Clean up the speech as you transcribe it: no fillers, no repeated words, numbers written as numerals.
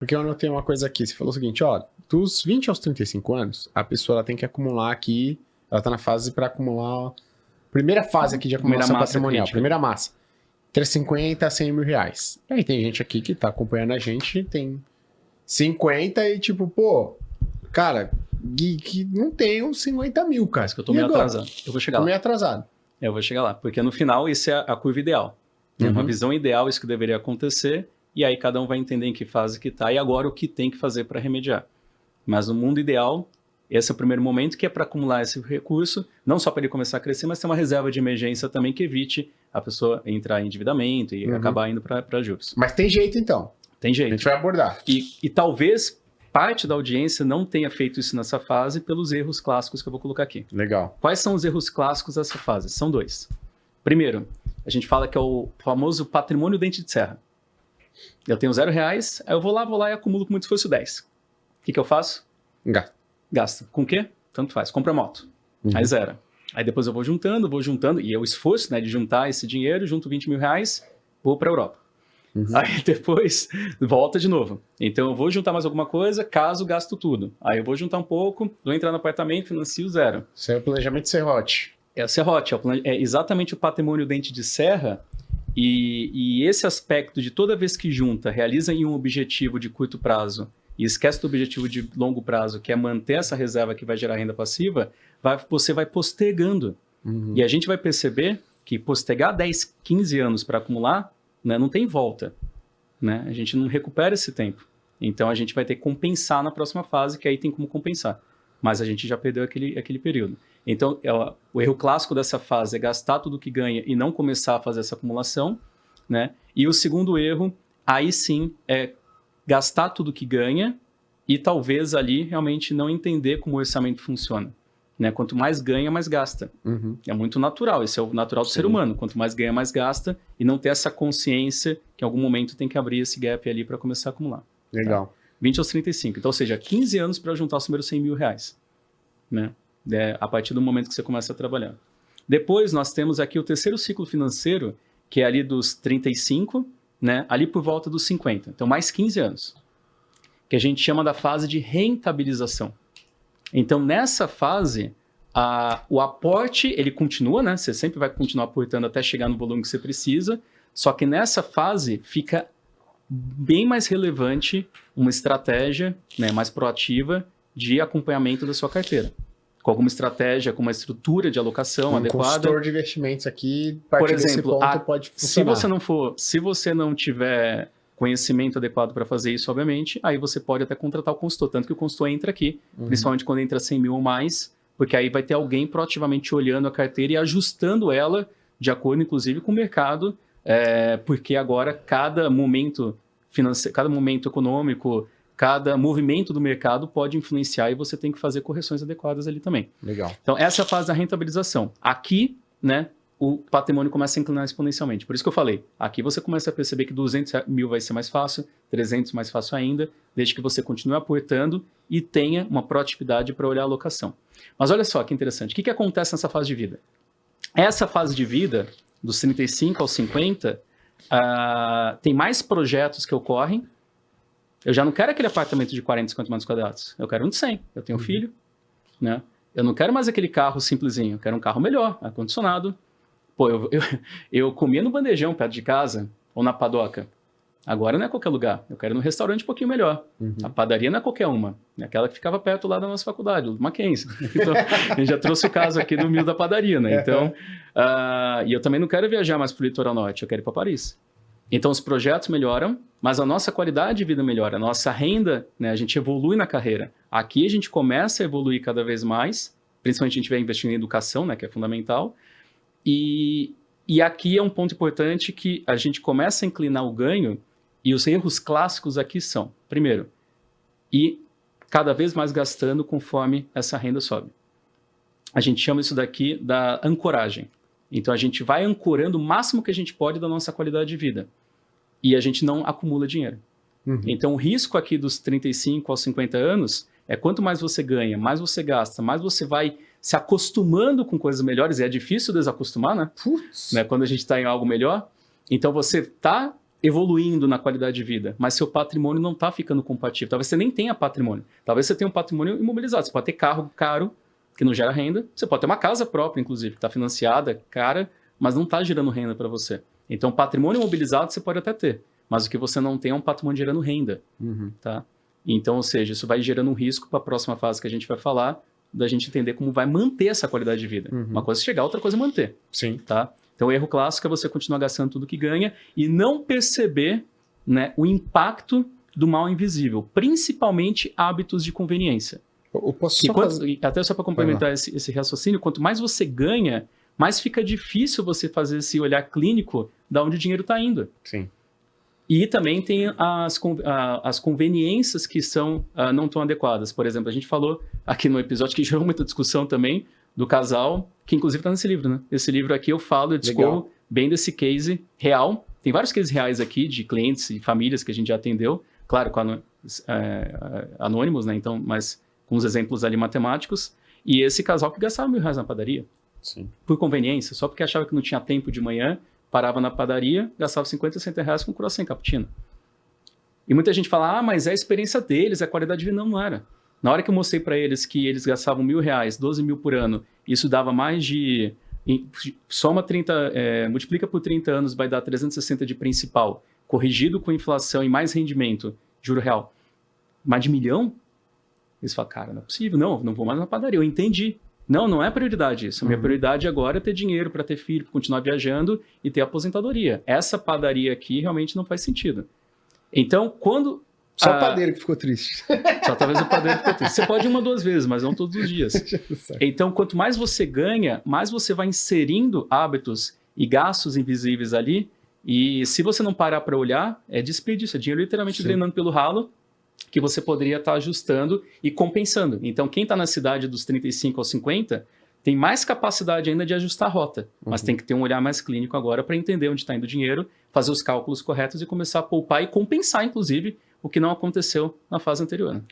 Porque eu anotei uma coisa aqui. Você falou o seguinte, ó, dos 20 aos 35 anos, a pessoa ela tem que acumular aqui, ela tá na fase para acumular, primeira fase aqui de acumulação patrimonial, crítica. primeira massa, entre 50 a 100 mil reais. E aí tem gente aqui que tá acompanhando a gente, tem 50 e tipo, pô, cara, que não tenho 50 mil, cara. Acho que eu tô meio atrasado. Eu vou chegar Tô lá. meio atrasado. Eu vou chegar lá, porque no final isso é a curva ideal. É uma visão ideal, isso que deveria acontecer, e aí cada um vai entender em que fase que está e agora o que tem que fazer para remediar. Mas no mundo ideal, esse é o primeiro momento que é para acumular esse recurso, não só para ele começar a crescer, mas ter uma reserva de emergência também que evite a pessoa entrar em endividamento e acabar indo para juros. Mas tem jeito então. Tem jeito. A gente vai abordar. E talvez parte da audiência não tenha feito isso nessa fase pelos erros clássicos que eu vou colocar aqui. Legal. Quais são os erros clássicos dessa fase? São dois. Primeiro, a gente fala que é o famoso patrimônio dente de serra. Eu tenho R$0, aí eu vou lá e acumulo como se fosse 10. O que eu faço? Gasto. Com o quê? Tanto faz. Compra moto. Aí zero. Aí depois eu vou juntando, e é o esforço, né, de juntar esse dinheiro, junto 20 mil reais, vou para a Europa. Aí depois volta de novo. Então eu vou juntar mais alguma coisa, caso gasto tudo. Aí eu vou juntar um pouco, vou entrar no apartamento, financio zero. Isso é o planejamento serrote. É o serrote, é exatamente o patrimônio dente de serra, e esse aspecto de toda vez que junta, realiza em um objetivo de curto prazo e esquece do objetivo de longo prazo, que é manter essa reserva que vai gerar renda passiva, você vai postergando. E a gente vai perceber que postergar 10, 15 anos para acumular, né, não tem volta. Né? A gente não recupera esse tempo. Então a gente vai ter que compensar na próxima fase, que aí tem como compensar. Mas a gente já perdeu aquele período. Então, o erro clássico dessa fase é gastar tudo que ganha e não começar a fazer essa acumulação, né? E o segundo erro, aí sim, é gastar tudo que ganha e talvez ali realmente não entender como o orçamento funciona. Né? Quanto mais ganha, mais gasta. É muito natural, esse é o natural do ser humano. Quanto mais ganha, mais gasta e não ter essa consciência que em algum momento tem que abrir esse gap ali para começar a acumular. Legal. Tá? 20 aos 35. Então, ou seja, 15 anos para juntar os primeiros 100 mil reais. Né? A partir do momento que você começa a trabalhar. Depois, nós temos aqui o terceiro ciclo financeiro, que é ali dos 35, né? Ali por volta dos 50. Então, mais 15 anos. Que a gente chama da fase de rentabilização. Então, nessa fase, o aporte, ele continua, né? Você sempre vai continuar aportando até chegar no volume que você precisa, só que nessa fase fica bem mais relevante uma estratégia, né, mais proativa de acompanhamento da sua carteira. Com alguma estratégia, com uma estrutura de alocação adequada. Um consultor de investimentos aqui, por exemplo, pode funcionar. Se você não tiver conhecimento adequado para fazer isso, obviamente, aí você pode até contratar o consultor, tanto que o consultor entra aqui, principalmente quando entra 100 mil ou mais, porque aí vai ter alguém proativamente olhando a carteira e ajustando ela de acordo, inclusive, com o mercado, porque agora cada momento financeiro, cada momento econômico, cada movimento do mercado pode influenciar e você tem que fazer correções adequadas ali também. Legal. Então, essa é a fase da rentabilização. Aqui, né, o patrimônio começa a inclinar exponencialmente. Por isso que eu falei, aqui você começa a perceber que 200 mil vai ser mais fácil, 300 mais fácil ainda, desde que você continue aportando e tenha uma proatividade para olhar a alocação. Mas olha só que interessante, o que acontece nessa fase de vida? Essa fase de vida, dos 35 aos 50, tem mais projetos que ocorrem. Eu já não quero aquele apartamento de 40, 50 metros quadrados. Eu quero um de 100. Eu tenho filho, né? Eu não quero mais aquele carro simplesinho. Eu quero um carro melhor, ar-condicionado. Pô, eu comia no bandejão perto de casa ou na padoca. Agora não é qualquer lugar. Eu quero ir num restaurante um pouquinho melhor. A padaria não é qualquer uma. É aquela que ficava perto lá da nossa faculdade, o Mackenzie. Então, a gente já trouxe o caso aqui do Mil da Padaria, né? Então, e eu também não quero viajar mais para o litoral norte. Eu quero ir para Paris. Então, os projetos melhoram, mas a nossa qualidade de vida melhora. A nossa renda, né, a gente evolui na carreira. Aqui a gente começa a evoluir cada vez mais, principalmente se a gente estiver investindo em educação, né, que é fundamental. E aqui é um ponto importante que a gente começa a inclinar o ganho, e os erros clássicos aqui são, primeiro, ir cada vez mais gastando conforme essa renda sobe. A gente chama isso daqui da ancoragem. Então, a gente vai ancorando o máximo que a gente pode da nossa qualidade de vida. E a gente não acumula dinheiro. Então, o risco aqui dos 35 aos 50 anos é quanto mais você ganha, mais você gasta, mais você vai se acostumando com coisas melhores. E é difícil desacostumar, né? Putz. Né? Quando a gente está em algo melhor. Então, você está evoluindo na qualidade de vida, mas seu patrimônio não está ficando compatível. Talvez você nem tenha patrimônio. Talvez você tenha um patrimônio imobilizado. Você pode ter carro caro, que não gera renda. Você pode ter uma casa própria, inclusive, que está financiada, cara, mas não está gerando renda para você. Então, patrimônio imobilizado você pode até ter, mas o que você não tem é um patrimônio gerando renda. Tá? Então, ou seja, isso vai gerando um risco para a próxima fase que a gente vai falar, da gente entender como vai manter essa qualidade de vida. Uma coisa é chegar, outra coisa é manter. Sim. Tá? Então, o erro clássico é você continuar gastando tudo que ganha e não perceber, né, o impacto do mal invisível, principalmente hábitos de conveniência. Eu posso só fazer... Até só para complementar esse raciocínio, quanto mais você ganha, mais fica difícil você fazer esse olhar clínico de onde o dinheiro está indo. Sim. E também tem as conveniências que não tão adequadas. Por exemplo, a gente falou aqui no episódio que gerou muita discussão também do casal, que inclusive está nesse livro, né? Esse livro aqui eu discorro bem desse case real. Tem vários cases reais aqui de clientes e famílias que a gente já atendeu, claro, com anônimos, né? Então, mas com os exemplos ali matemáticos. E esse casal que gastava R$1.000 na padaria. Sim. Por conveniência, só porque achava que não tinha tempo de manhã, parava na padaria, gastava 50, 60 reais com croissant cappuccino. E muita gente fala, mas é a experiência deles, é a qualidade de vida. Não era. Na hora que eu mostrei para eles que eles gastavam R$1.000, 12 mil por ano, isso dava mais de... Soma 30, multiplica por 30 anos, vai dar 360 de principal, corrigido com inflação e mais rendimento, juro real, mais de R$1 milhão? Eles falam, cara, não é possível, não vou mais na padaria, eu entendi. Não é prioridade isso. A minha prioridade agora é ter dinheiro para ter filho, para continuar viajando e ter aposentadoria. Essa padaria aqui realmente não faz sentido. Então, quando... Só o padeiro que ficou triste. Só talvez o padeiro que ficou triste. Você pode ir 1 ou 2 vezes, mas não todos os dias. Então, quanto mais você ganha, mais você vai inserindo hábitos e gastos invisíveis ali. E se você não parar para olhar, é desperdício. É dinheiro literalmente drenando pelo ralo, que você poderia estar ajustando e compensando. Então, quem está na cidade dos 35 aos 50 tem mais capacidade ainda de ajustar a rota, mas tem que ter um olhar mais clínico agora para entender onde está indo o dinheiro, fazer os cálculos corretos e começar a poupar e compensar, inclusive, o que não aconteceu na fase anterior. Né?